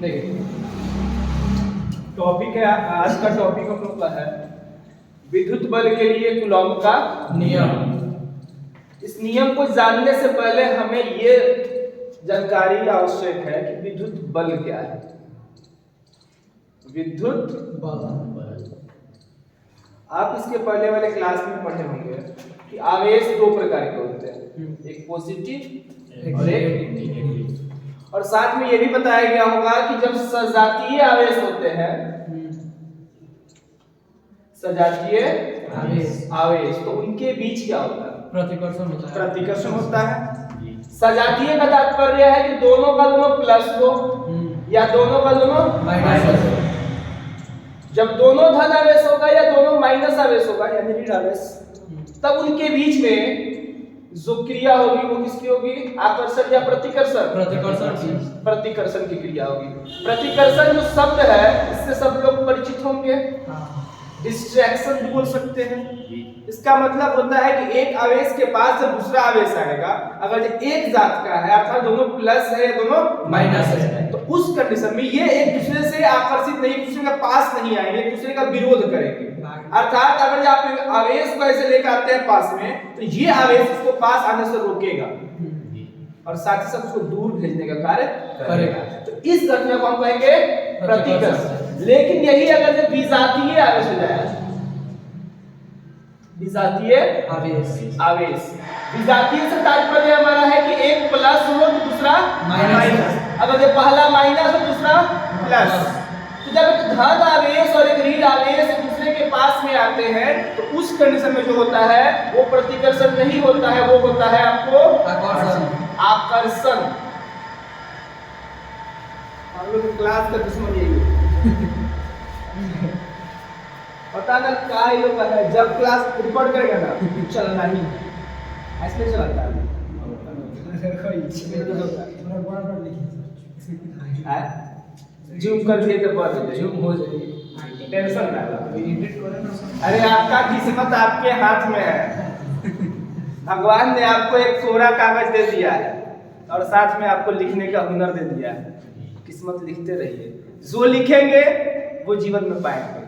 देखिए टॉपिक है, आज का टॉपिक हम लोग का है विद्युत बल के लिए कूलॉम का नियम। इस नियम को जानने से पहले हमें ये जानकारी आवश्यक है कि विद्युत बल क्या है। विद्युत बल आप इसके पहले वाले क्लास में पढ़े होंगे कि आवेश दो प्रकार के होते हैं, एक पॉजिटिव और एक नेगेटिव। और साथ में ये भी बताया गया होगा कि जब सजातीय आवेश होते हैं, सजातीय आवेश तो उनके बीच क्या होता है? प्रतिकर्षण होता है। प्रतिकर्षण होता है। सजातीय का तात्पर्य है कि दोनों का दोनों प्लस हो या दोनों का दोनों माइनस हो। जब दोनों धन आवेश होगा या दोनों माइनस आवेश होगा यानी ऋण आवेश, तब उनके बीच में जो क्रिया होगी वो किसकी होगी? आकर्षण या प्रतिकर्षण? प्रतिकर्षण की क्रिया होगी। प्रतिकर्षण जो शब्द है इससे सब लोग परिचित होंगे। डिस्ट्रैक्शन भी बोल सकते हैं। इसका मतलब होता है कि एक आवेश के पास जब दूसरा आवेश आएगा, अगर जो एक जात का है अर्थात दोनों प्लस है या दोनों माइनस है, तो उस कंडीशन में ये एक दूसरे से आकर्षित नहीं, एक दूसरे के पास नहीं आएंगे, एक दूसरे का विरोध करेंगे। अर्थात अगर आप आवेश को ऐसे लेकर आते हैं पास में, तो ये आवेश उसको पास आने से रोकेगा और साथ ही साथ उसको दूर भेजने का कार्य करेगा। तो इस घटना को हम कहेंगे प्रतिकर्षण। लेकिन यही अगर जो विजातीय आवेश हो जाए, विजातीय आवेश, विजातीय से तात्पर्य हमारा है कि एक प्लस हो तो दूसरा माइनस। अगर जो पहला माइनस हो दूसरा प्लस, तो जब एक धन आवेश और एक ऋण आवेश एक दूसरे के पास में आते हैं तो उस कंडीशन में जो होता है वो प्रतिकर्षण नहीं होता है, वो होता है आपको आकर्षण। हम लोग क्लास का दुश्मन यही है। पता ना क्या ये लोग है, जब क्लास रिकॉर्ड करेगा ना चलना ही ऐसे चलता है। जूम कर दिए तो बहुत जूम हो जाएगी, टेंशन ना लो। अरे आपका किस्मत आपके हाथ में है। भगवान ने आपको एक कोरा कागज दे दिया है और साथ में आपको लिखने का हुनर दे दिया है। किस्मत लिखते रहिए, जो लिखेंगे वो जीवन में पाएंगे।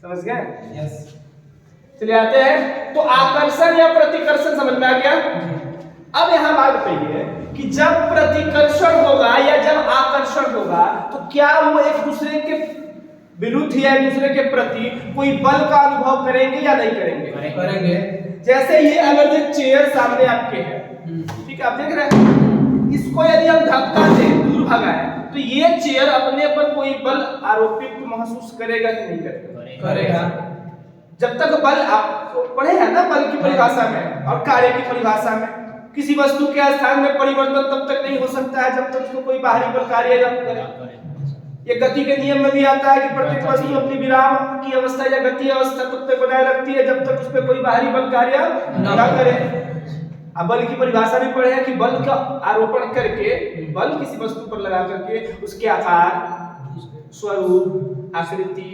समझ गए? यस। चलिए आते हैं, तो आकर्षण या प्रतिकर्षण समझ में आ गया। अब यहाँ बात बताइए कि जब प्रतिकर्षण होगा या जब आकर्षण होगा तो क्या वो एक दूसरे के विरुद्ध या एक दूसरे के प्रति कोई बल का अनुभव करेंगे या नहीं करेंगे? करेंगे। जैसे ये अगर जो चेयर सामने आपके है, ठीक है, आप देख रहे हैं, इसको यदि हम धक्का दें, दूर भगाएं, तो ये चेयर अपने पर कोई बल आरोपित महसूस करेगा कि नहीं करेगा? जब तक बल, आप पढ़े हैं ना बल की परिभाषा में और कार्य की परिभाषा में, किसी वस्तु के स्थान में परिवर्तन तब तक नहीं हो सकता है जब तक उसको कोई बाहरी बल कार्य न करे। ये गति के नियम में भी आता है कि प्रत्येक वस्तु अपनी विराम की अवस्था या गति अवस्था तब तक बनाए रखती है जब तक उस पर कोई बाहरी बल कार्य न करे। अब बल की परिभाषा भी पढ़े हैं कि बल का आरोपण करके, बल किसी वस्तु पर लगा करके उसके आकार, स्वरूप, आकृति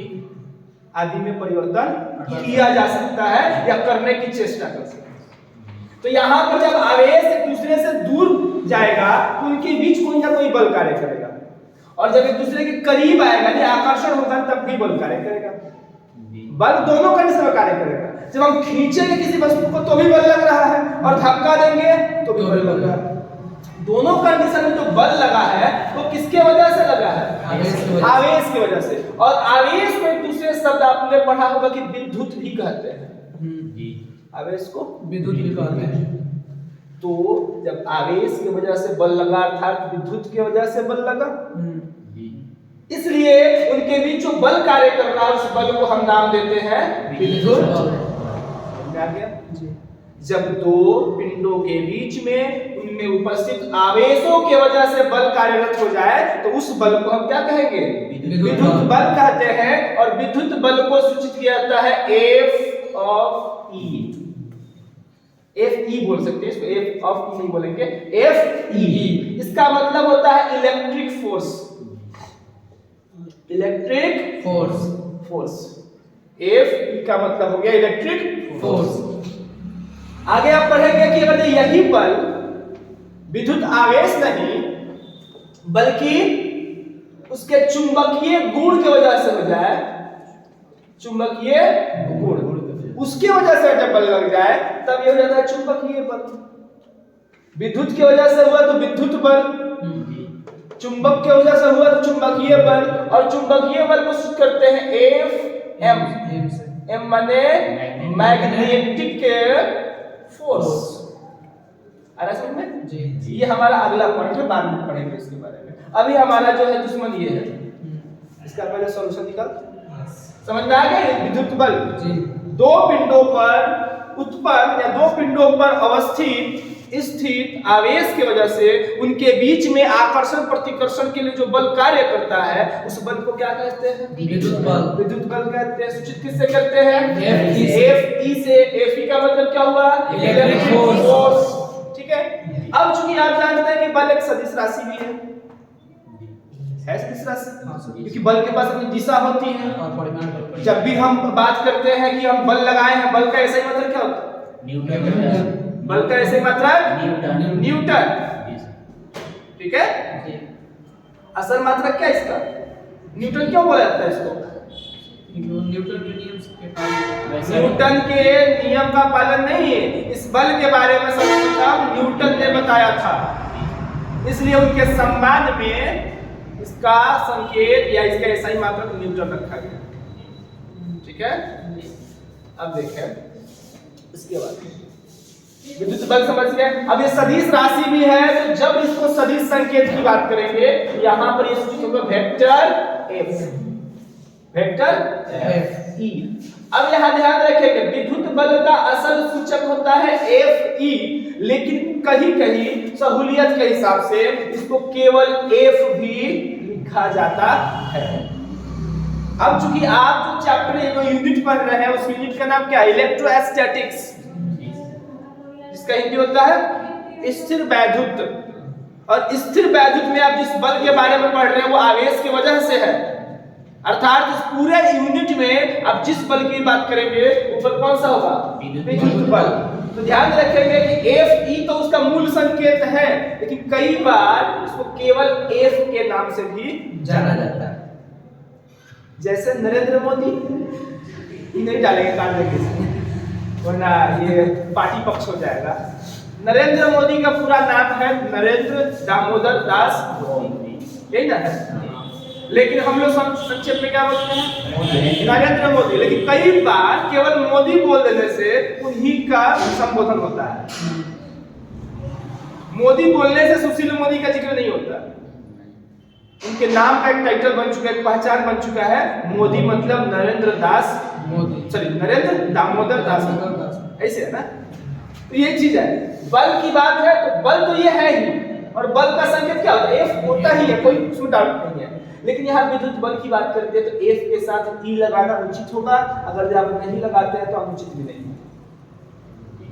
आदि में परिवर्तन किया जा सकता है या करने की चेष्टा कर सकता है। तो यहाँ पर जब आवेश एक दूसरे से दूर जाएगा तो उनके बीच कोई ना कोई बल कार्य करेगा, और जब एक दूसरे के करीब आएगा या आकर्षण होगा तब भी बल कार्य करेगा। बल दोनों कंडीशन में कार्य करेगा। जब हम खींचेंगे किसी वस्तु को तो भी बल लग रहा है और धक्का देंगे तो भी बल लग रहा है। दोनों कंडीशन में जो बल लगा है वो किसके वजह से लगा है? आवेश की वजह से। और आवेश को एक दूसरे शब्द आपने पढ़ा होगा कि विद्युत भी कहते हैं। आवेश को विद्युत भी कहते हैं। तो जब आवेश की वजह से बल लगा अर्थात विद्युत की वजह से बल लगा, इसलिए उनके बीच जो बल कार्य कर रहा है उस बल को हम नाम देते हैं विद्युत बल। जब दो पिंडों के बीच में उनमें उपस्थित आवेशों की वजह से बल कार्यरत हो जाए तो उस बल को हम क्या कहेंगे? विद्युत बल कहते हैं। और विद्युत बल को सूचित किया जाता है F of E। FE बोल सकते हैं इसको, F of E नहीं बोलेंगे, FE। इसका मतलब होता है electric force. Electric force FE का मतलब हो गया इलेक्ट्रिक फोर्स। आगे आप पढ़ेंगे कि अगर यही बल विद्युत आवेश नहीं बल्कि उसके चुंबकीय गुण की वजह से हो जाए, चुंबकीय गुण, उसकी वजह से जब बल लग जाए तब ये हो जाता है चुंबकीय बल। विद्युत की वजह से हुआ तो विद्युत बल, चुंबक की वजह से हुआ तो चुंबकीय बल, और चुंबकीय बल को सूचित करते हैं एफ एम। एम माने मैग्नेटिक फोर्स। आ रहा समझ में जी। ये हमारा अगला पॉइंट है, बाद में पढ़ेंगे इसके बारे में। अभी हमारा जो है दुश्मन ये है, इसका पहले सॉल्यूशन निकाल। समझ में आ गया? विद्युत बल जी। दो पिंडों पर उत्पन्न या दो पिंडों पर अवस्थित स्थित आवेश की वजह से उनके बीच में आकर्षण प्रतिकर्षण के लिए जो बल कार्य करता है उस बल को क्या कहते हैं? विद्युत बल। विद्युत बल कहते हैं। सूचित किससे करते हैं? Fe से। Fe से। Fe का मतलब क्या हुआ? Electric force. ठीक है। अब चूंकि आप जानते हैं कि बल एक सदिश राशि भी है सदिश राशि, क्योंकि बल के पास अपनी दिशा होती है। और परिमाण बल। जब भी हम बात करते हैं कि हम बल लगाए हैं, बल का ऐसा ही मतलब क्या होता है? न्यूटन। बल का ऐसे मात्रक न्यूटन। न्यूटन। ठीक है। जी। असल मात्रक क्या है इसका? न्यूटन क्यों बोला जाता है इसको? न्यूटन के नियम के पालन। न्यूटन के नियम का पालन नहीं है, इस बल के बारे में सर्वप्रथम न्यूटन ने बताया था, इसलिए उनके संवाद में इसका संकेत या इसका ऐसा ही मात्रक न्यूटन रखा गया। ठीक है। अब देखें इसके बाद विद्युत बल समझ गए। अब ये सदिश राशि भी है, तो जब इसको सदिश संकेत की बात करेंगे यहां पर ये सूचित होगा vector F, vector F E. अब यहां ध्यान रखेंगे विद्युत बल का असल सूचक होता है एफ ई, लेकिन कहीं कहीं सहूलियत के हिसाब से इसको केवल एफ भी लिखा जाता है। अब चूंकि आप जो चैप्टर यूनिट पढ़ रहे हैं उस यूनिट का नाम क्या है? इलेक्ट्रोस्टैटिक्स। इसका हिंदी होता है स्थिर वैद्युत, और स्थिर वैद्युत में आप जिस बल के बारे में पढ़ रहे हैं वो आवेश की वजह से है, अर्थात इस पूरे यूनिट में आप जिस बल की बात करेंगे वो बल कौन सा होगा? विद्युत बल। तो ध्यान रखेंगे कि एफ ई तो उसका मूल संकेत है, लेकिन कई बार इसको केवल एफ के नाम से भी जाना जाता है। जैसे नरेंद्र मोदी, नहीं डालेंगे काट देंगे वरना ये पार्टी पक्ष हो जाएगा। नरेंद्र मोदी का पूरा नाम है नरेंद्र दामोदर दास मोदी, यही ना है? लेकिन हम लोग संक्षेप में क्या बोलते हैं? नरेंद्र मोदी। लेकिन कई बार केवल मोदी बोल देने से उन्हीं का संबोधन होता है। मोदी बोलने से सुशील मोदी का जिक्र नहीं होता। उनके नाम का एक टाइटल बन चुका है, एक पहचान बन चुका है, मोदी मतलब नरेंद्र दास मोदी, सॉरी नरेंद्र दामोदर दास, ऐसे है ना? तो ये चीज है। बल की बात है तो बल तो ये है ही, और बल का संकेत क्या होता है? एफ होता ही है, कोई उसमें डाउट नहीं है। लेकिन यहाँ विद्युत बल की बात करते हैं तो एफ के साथ ई लगाना उचित होगा, अगर आप नहीं लगाते हैं तो अनुचित भी नहीं।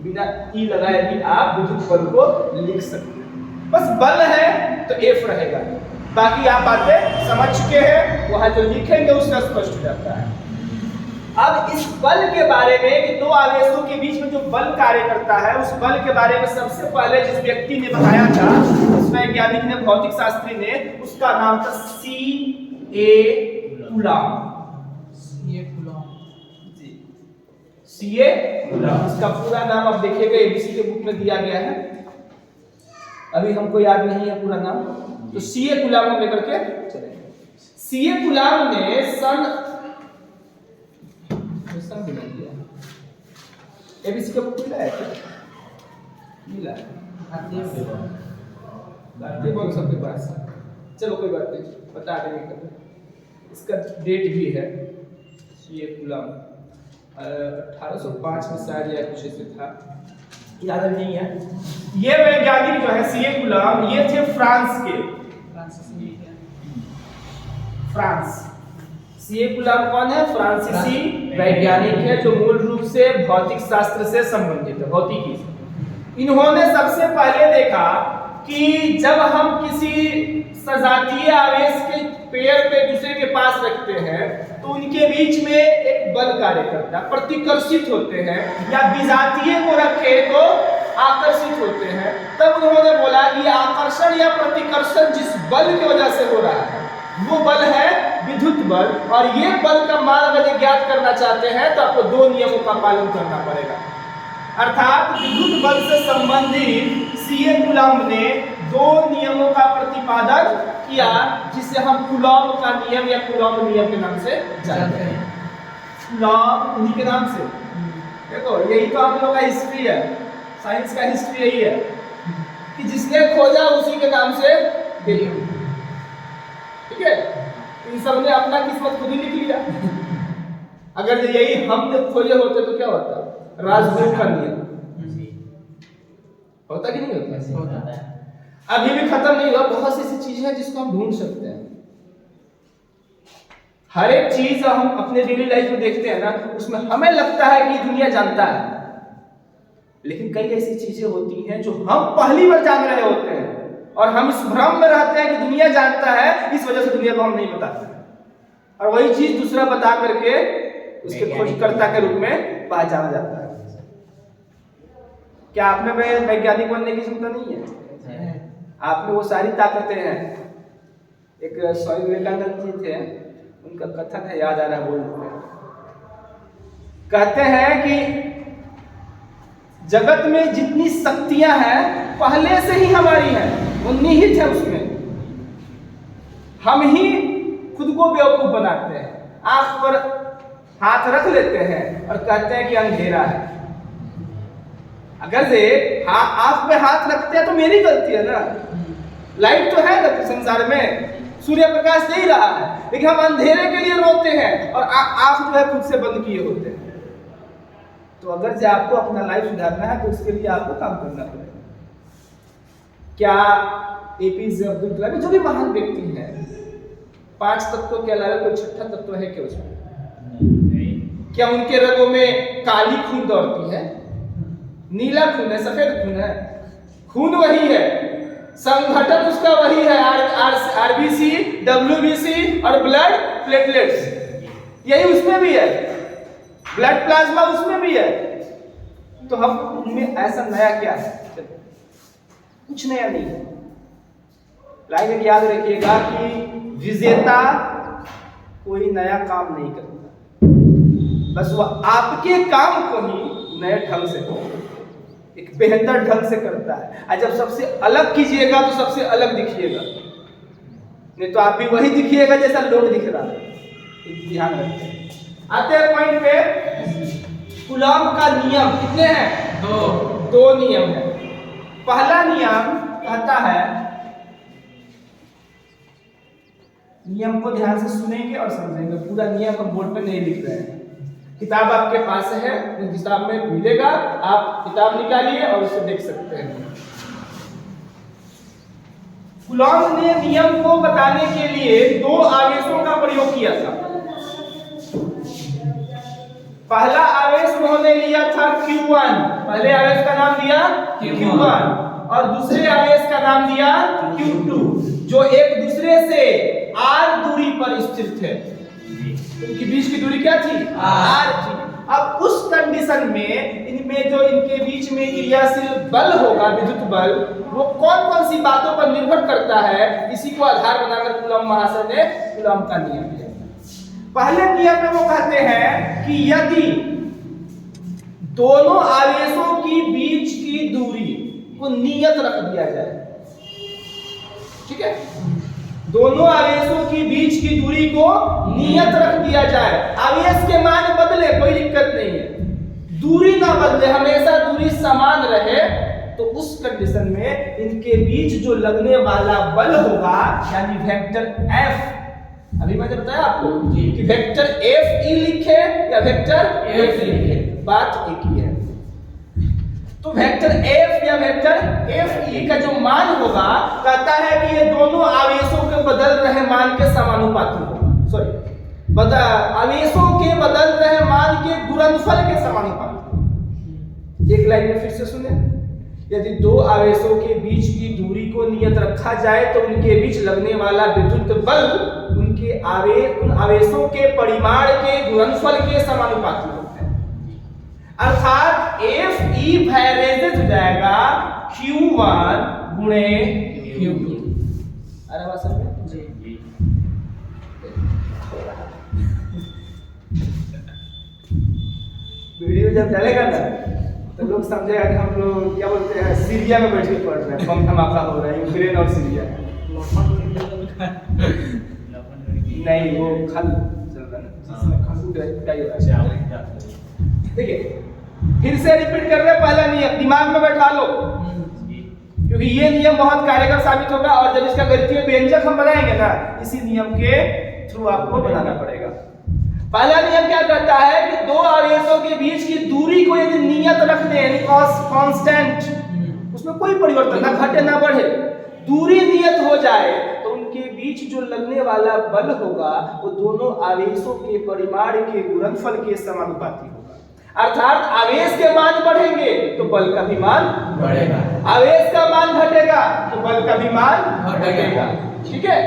बिना ई लगाए भी आप विद्युत बल को लिख सकते हैं। बस बल है तो एफ रहेगा, बाकी आप बातें समझ चुके हैं, वहां जो लिखेंगे उसका स्पष्ट हो जाता है। अब इस बल के बारे में कि दो आवेशों के बीच में जो बल कार्य करता है उस बल के बारे में सबसे पहले जिस व्यक्ति ने बताया था, उस वैज्ञानिक ने, भौतिक शास्त्री ने, उसका नाम था C.A. कूलॉम। C.A. कूलॉम इसका पूरा नाम आप देखिएगा एबीसी के बुक में दिया गया है, अभी हमको याद नहीं है पूरा नाम, तो C.A. कूलॉम हम लेकर के चलेंगे। C.A. कूलॉम ने सन एबीसी का बुक मिला है क्या? मिला है भारतीय बोल सबके पास, चलो कोई बात नहीं, बता देंगे कभी। इसका डेट भी है, C.A. कूलॉम 1805 में शायद या कुछ ऐसे था, याद नहीं है। ये वैज्ञानिक जो है C.A. कूलॉम, ये थे फ्रांस के, फ्रांस। C.A. कूलॉम कौन है? फ्रांसीसी वैज्ञानिक है जो मूल रूप से भौतिक शास्त्र से संबंधित है, भौतिकी से। इन्होंने सबसे पहले देखा कि जब हम किसी सजातीय आवेश के पेयर पे दूसरे के पास रखते हैं तो उनके बीच में एक बल कार्य करता है, प्रतिकर्षित होते हैं, या विजातीय को रखे तो आकर्षित होते हैं। तब उन्होंने बोला कि आकर्षण या प्रतिकर्षण जिस बल की वजह से हो रहा है वो बल बल, और ये बल का मान अगर ज्ञात करना चाहते हैं तो आपको दो नियमों का पालन करना पड़ेगा। अर्थात विद्युत बल से संबंधित सीए कूलॉम ने दो नियमों का प्रतिपादन किया, जिसे हम कूलॉम का नियम या कूलॉम नियम के नाम से जानते हैं। कूलॉम उन्हीं के नाम से। देखो यही तो आप लोगों का हिस्ट्री है, साइंस का हिस्ट्री यही है कि जिसने खोजा उसी के नाम से देखो, ठीक है। इन सब ने अपना किस्मत खुद ही लिख लिया। अगर यही हम जब खोजे होते तो क्या होता? राजगुरु का नियम होता कि नहीं होता? अभी भी खत्म नहीं हुआ, बहुत सी ऐसी चीजें हैं जिसको हम ढूंढ सकते हैं। हर एक चीज हम अपने डेली लाइफ में देखते हैं ना, उसमें हमें लगता है कि दुनिया जानता है, लेकिन कई ऐसी चीजें होती हैं जो हम पहली बार जान रहे होते हैं और हम इस भ्रम में रहते हैं कि दुनिया जानता है, इस वजह से दुनिया को हम नहीं बताते, और वही चीज दूसरा बता करके उसके खोजकर्ता के रूप में पहचाना जाता है। क्या आप में वैज्ञानिक बनने की क्षमता नहीं है? आप में वो सारी ताकतें हैं। एक स्वामी विवेकानंद जी थे, उनका कथन है, याद आ रहा है, बोलते हैं, कहते हैं कि जगत में जितनी शक्तियां हैं पहले से ही हमारी हैं, वो निहित है उसमें, हम ही खुद को बेवकूफ बनाते हैं। आंख पर हाथ रख लेते हैं और कहते हैं कि अंधेरा है। अगर से आंख पे हाथ रखते हैं तो मेरी गलती है ना, लाइट तो है ना संसार में, सूर्य प्रकाश दे ही रहा है, लेकिन हम अंधेरे के लिए रोते हैं और आंख जो है खुद से बंद किए होते हैं। तो अगर से आपको अपना लाइफ सुधारना है तो उसके लिए आपको काम करना पड़ेगा। क्या एपीजे अब्दुल कलाम जो भी महान व्यक्ति हैं, 5 तत्वों के अलावा कोई छठा तत्व है क्या उसमें? क्या उनके रगों में काली खून दौड़ती है, नीला खून है, सफेद खून है? खून वही है, संगठन उसका वही है, आरबीसी, डब्ल्यूबीसी और ब्लड प्लेटलेट्स, यही उसमें भी है, ब्लड प्लाज्मा उसमें भी है। तो हम उनमें ऐसा नया क्या है? कुछ नया नहीं है। लाइन याद रखिएगा कि विजेता कोई नया काम नहीं करता, बस वह आपके काम को ही नए ढंग से, एक बेहतर ढंग से करता है। और जब सबसे अलग कीजिएगा तो सबसे अलग दिखिएगा, नहीं तो आप भी वही दिखिएगा जैसा लोग दिख रहा है। ध्यान रखिए। आते हैं पॉइंट पे। कूलॉम का नियम कितने हैं? दो नियम है। पहला नियम कहता है, नियम को ध्यान से सुनेंगे और समझेंगे, पूरा नियम हम बोर्ड पे नहीं लिख रहे हैं, किताब आपके पास है, उस किताब में मिलेगा, आप किताब निकालिए और उसे देख सकते हैं। कूलॉम ने नियम को बताने के लिए 2 आवेशों का प्रयोग किया था। पहला आवेश उन्होंने लिया था Q1, पहले आवेश का नाम दिया Q1, और दूसरे आवेश का नाम दिया Q2, जो एक दूसरे से r दूरी पर स्थित थे। इनके बीच की दूरी क्या थी? r थी। अब उस कंडीशन में इनमें जो इनके बीच में क्रियाशील बल होगा, विद्युत बल, वो कौन कौन सी बातों पर निर्भर करता है, इसी को आधार बनाकर कूलॉम महाशय ने कूलॉम का नियम दिया। पहले नियम में वो कहते हैं कि यदि दोनों आवेशों की बीच की दूरी को नियत रख दिया जाए, ठीक है, दोनों आवेशों की बीच की दूरी को नियत रख दिया जाए, आवेश के मान बदले कोई दिक्कत नहीं है, दूरी ना बदले, हमेशा दूरी समान रहे, तो उस कंडीशन में इनके बीच जो लगने वाला बल होगा, यानी वेक्टर F, अभी मैंने बताया आपको कि वेक्टर Fe लिखे या वेक्टर F लिखे, बात एक ही है। तो वेक्टर F या वेक्टर Fe का जो मान होगा, कहता है कि ये दोनों आवेशों के बदल रहे मान के समानुपाती होगा, सॉरी, आवेशों के बदल रहे मान के गुणनफल के समानुपाती। एक लाइन में फिर से सुने, यदि 2 आवेशों के बीच की दूरी को नियत रखा जाए तो उनके बीच लगने वाला विद्युत बल उन आवेशों के परिमाण के गुणनफल के समानुपाती होता है। अर्थात Fe वैरेजेस हो जाएगा Q1 गुणे Q2। अरे बात समझ में? वीडियो जब डलेगा ना तो लोग समझेगा कि हम लोग क्या बोलते हैं सीरिया में बैठ के पढ़ रहे हैं, बम धमाका हो रहा है यूक्रेन और सीरिया। नहीं वो खल चल रहा है ना, जिसमें खसूट है क्या ही हो रहा है। देखिए फिर से रिपीट कर रहे हैं, पहला नियम दिमाग में बैठा लो, क्योंकि ये नियम बहुत कारगर साबित होगा। और जब इसका गणितीय व्यंजक हम बनाएंगे ना, इसी नियम के थ्रू आपको बनाना पड़ेगा। पहला नियम क्या कहता है कि दो आवेशों के बीच की दूरी को यदि नियत रख दें, यानी कांस्टेंट, उसमें कोई परिवर्तन ना घटे ना बढ़े, दूरी नियत हो जाए, तो उनके बीच जो लगने वाला बल होगा वो दोनों आवेशों के परिमाण के गुणनफल के समानुपाती होगा। अर्थात आवेश के मान बढ़ेंगे तो बल का भी मान बढ़ेगा, आवेश का मान घटेगा तो बल का भी मान घटेगा। ठीक है,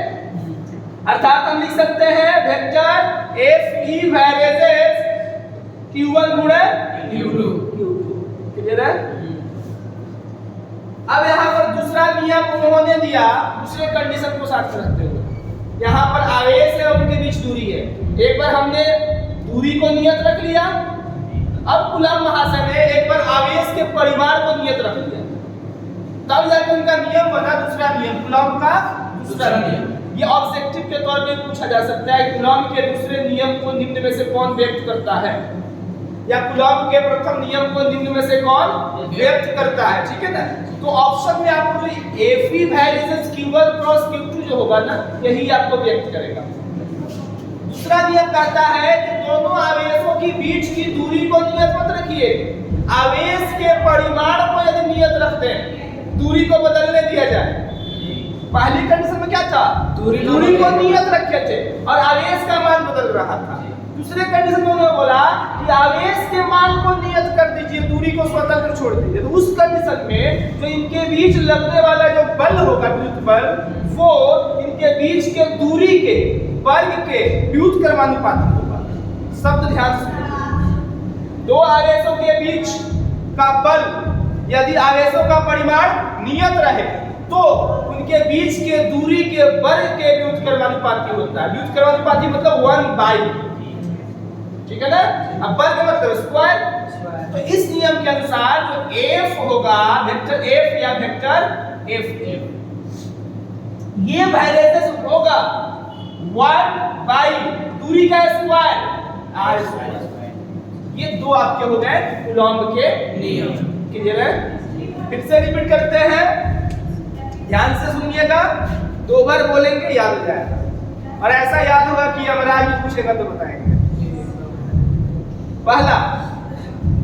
अर्थात हम लिख सकते हैं वेक्टर Fe वेरिएसेस Q1 गुणा Q2। क्लियर है? अब यहाँ पर दूसरा नियम उन्होंने दिया, दूसरे कंडीशन को साथ रखते हुए। यहाँ पर आवेश है और उनके बीच दूरी है। एक बार हमने दूरी को नियत रख लिया, अब कूलम्ब महाशय ने एक बार आवेश के परिमाण को नियत रख लिया, तब जाकर उनका नियम बना दूसरा नियम, कूलम्ब का दूसरा नियम। ये ऑब्जेक्टिव के तौर पे पूछा जा सकता है, कूलम्ब के दूसरे नियम को निम्न में से कौन व्यक्त करता है, या कूलम्ब के प्रथम नियम को निम्न में से कौन व्यक्त करता है। ठीक है ना, तो ऑप्शन में आपको जो Fe वेरिएसेस Q1 क्रॉस Q2 जो होगा ना, यही आपको व्यक्त करेगा। दूसरा नियम कहता है कि दोनों आवेशों के बीच की दूरी को नियत मत रखिए, आवेश के परिमाण को यदि नियत रखते हैं, दूरी को बदलने दिया जाए। पहली कंडीशन में क्या था, दूरी को नियत रखे थे और आवेश का मान बदल रहा था। दूसरे कंडीशन में उन्होंने बोला कि आवेश के मान को नियत कर दीजिए, दूरी को स्वतंत्र छोड़ दीजिए। तो उस कंडीशन में जो इनके बीच लगने वाला जो बल होगा, विद्युत बल, वो इनके बीच के दूरी के वर्ग के व्युत्क्रमानुपाती होगा। शब्द ध्यान से, दो आवेशों के बीच का बल यदि आवेशों का परिमाण नियत रहे तो उनके बीच के दूरी के वर्ग के व्युत्क्रमानुपाती होता है। व्युत्क्रमानुपाती मतलब 1/, ठीक है ना। अब वर्ग मतलब स्क्वायर। तो इस नियम के अनुसार जो F होगा, वेक्टर F या वेक्टर F, ये वेरिएसेस होगा 1/, दूरी का स्क्वायर r²। ये दो आपके हो गए कूलम्ब के नियम। क्लियर है? फिर से रिपीट करते हैं, ध्यान से सुनिएगा, दो बार बोलेंगे याद हो जाएगा, और ऐसा याद होगा कि यमराज भी पूछेगा तो बताएंगे। पहला,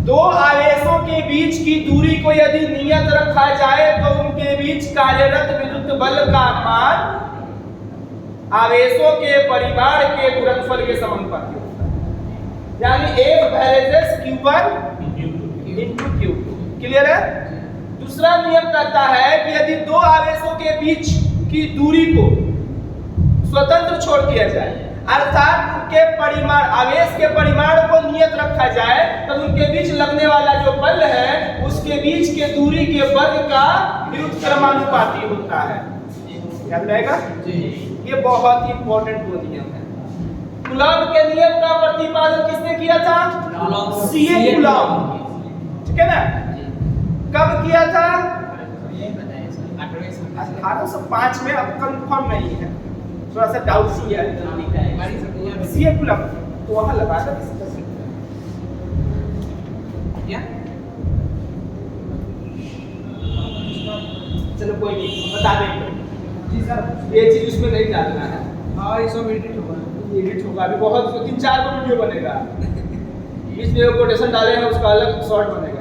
दो आवेशों के बीच की दूरी को यदि नियत रखा जाए तो उनके बीच कार्यरत विद्युत बल का मान आवेशों के परिमाण के गुणनफल के समानुपाती होता है, यानी F वेरिएसेस Q1 into Q2। Clear है? दूसरा नियम कहता है कि यदि दो आवेशों के बीच की दूरी को स्वतंत्र छोड़ दिया जाए, अर्थात उनके परिमाण, आवेश के परिमाण को नियत रखा जाए, तो उनके बीच लगने वाला जो बल है उसके बीच के दूरी के वर्ग का व्युत्क्रमानुपाती होता है। याद रहेगा जी। ये बहुत ही इंपॉर्टेंट दो नियम है। कूलम्ब के नियम का प्रतिपादन किसने किया था? CA coulomb. ठीक है ना? कब किया था? 1805 में। अब कंफर्म नहीं है, थोड़ा सा डाउट सी है। सीए कूलम्ब तो वहां लगा था क्या? चलो कोई नहीं, बता देंगे जी सर, ये चीज उसमें नहीं डालना है। हाँ, ये सब एडिट होगा अभी बहुत 3-4 वीडियो बनेगा। इसमें कोटेशन डाले हैं, उसका अलग शॉर्ट बनेगा।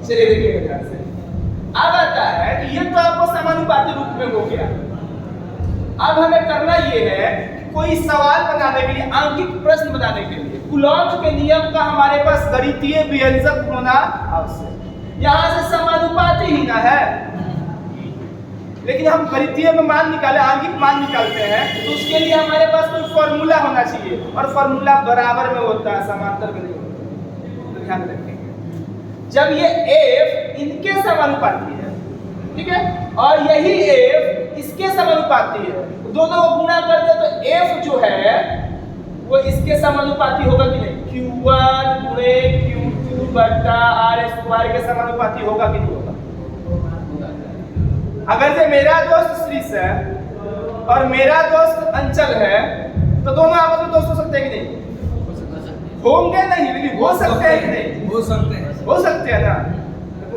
चलिए देखिएगा ध्यान से। अब आता है कि ये तो आपको समानुपाती रूप में हो गया। अब हमें करना ये है कि कोई सवाल बनाने के लिए, आंकिक प्रश्न बनाने के लिए कूलम्ब के नियम का हमारे पास गणितीय व्यंजक होना आवश्यक। यहाँ से समानुपाती ही ना है, लेकिन हम गणितीय में मान निकाले, आंकिक मान निकालते हैं, तो उसके लिए हमारे पास कोई फॉर्मूला होना चाहिए, और फॉर्मूला बराबर में होता है, समांतर में नहीं होता। तो ध्यान रखेंगे, जब ये F इनके समानुपाती है, ठीक है, और यही F इसके समानुपाती समानुपाती है, दोनों को गुणा करते तो f जो है वो इसके समानुपाती होगा कि नहीं? q1 गुणे q2 बटा r स्क्वायर के समानुपाती होगा कि नहीं होगा? अगर से मेरा दोस्त श्रीश है और मेरा दोस्त अंचल है तो दोनों आपस में दोस्त हो सकते हैं कि नहीं? होंगे नहीं, लेकिन हो सकते हैं कि नहीं? हो सकते हैं। हो सकते हैं ना।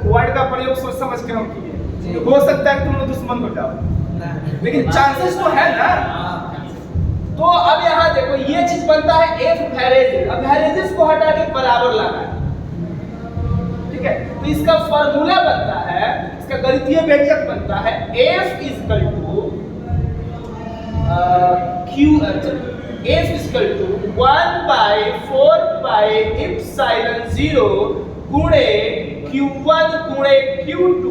वर्ड का प्रयोग सोच समझ के हम किए। हो सकता है कि तुम लोग दुश्मन हो जाओ, लेकिन चांसेस तो है ना। तो अब यहाँ देखो ये चीज बनता है एफ वैरेजेस। अब वैरेजेस को हटा के बराबर लाना है, ठीक है? तो इसका फार्मूला बनता है, इसका गणितीय व्यंजक बनता है F equal to Q F is equal to 1 by 4 pi epsilon 0 गुणे Q1 गुणे Q2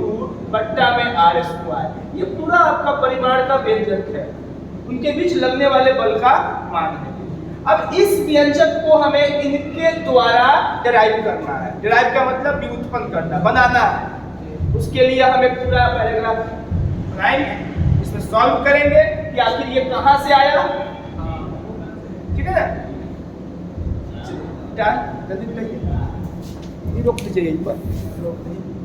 बट्टा में R स्क्वायर। ये पूरा आपका परिमाण का व्यंजक है, उनके बीच लगने वाले बल का मान है। अब इस व्यंजक को हमें इनके द्वारा डिराइव करना है। डिराइव का मतलब व्युत्पन्न करना, बनाना है। उसके लिए हमें पूरा पैराग्राफ बनाएंगे, इसमें सॉल्व करेंगे कि आखिर ये कहां से आया, ठीक है ना? जल्दी बताइए, रोक दीजिए यहीं पर।